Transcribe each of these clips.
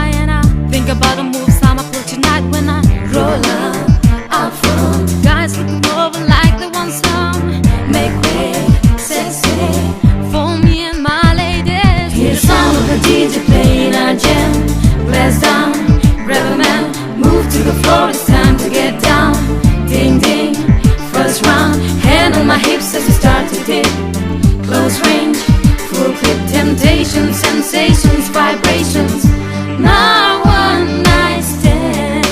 high, and I think about the moves I'ma pull tonight when I roll up front. Guys looking over like they want some. Make way, sexy for me and my ladies. Hear the sound of the DJ playing our jam. Glass down, grab a man, move to the floor, it's time to get down. Ding ding, first round, hand on my hips as we start to dip. Close range, full clip, temptation, sensations, vibrations. Now one night stand.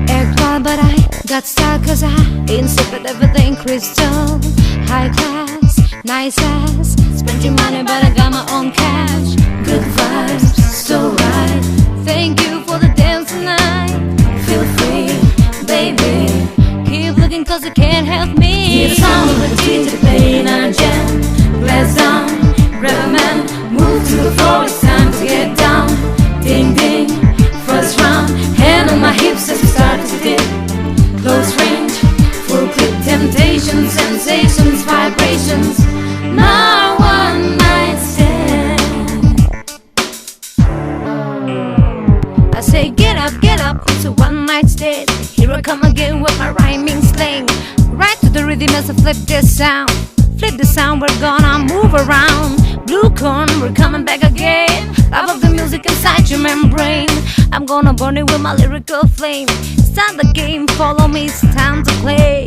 Act wild, but I got stuck cause I insipid everything crystal. High class, nice ass, spend your money but I got my own cash. Good vibes, so right. Thank you for the dance tonight. Feel free, baby. Keep looking cause you can't help me. Hear the sound of the DJ playing our jam. Glass down, grab a man, move to the floor, it's time to get down. Ding ding, first round, hand on my hips as we start to dip. Close range, full clip, temptation, sensations, vibrations. Now one night stand. I say get up, it's a one night stand. Here I come again with my rhyming slang. Right to the rhythm as I flip this sound. Flip the sound, we're gonna move around. Bluecorn, we're coming back again. Love of the music inside your membrane. I'm gonna burn it with my lyrical flame. Start the game, follow me, it's time to play.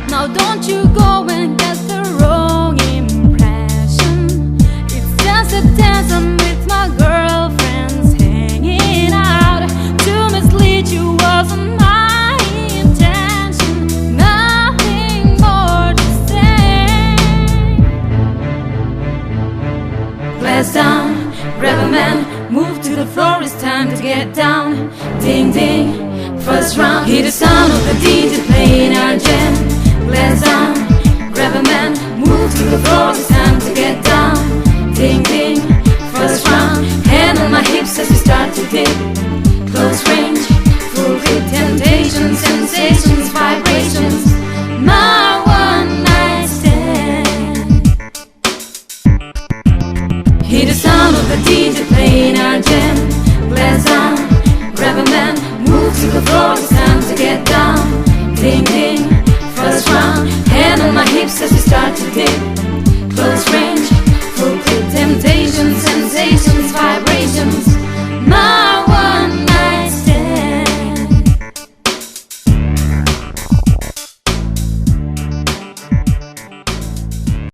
Now don't you go and get the wrong impression. It's just a dance I'm with my girlfriends hanging out. To mislead you wasn't my intention. Nothing more to say. Glass down, grab a man, move to the floor, it's time to get down. Ding ding, first round, hear the sound of the DJ playing our jam. Glass down, grab a man, move to the floor, it's time to get down. Ding ding, first round, hand on my hips as we start to dip. Close range, full grip, temptation, sensations, vibrations. My one night stand. Hear the sound of the DJ playing our jam. Glass down, grab a man, move to the floor, it's time to get down. Ding ding, first round, hand on my hips as we start to dip.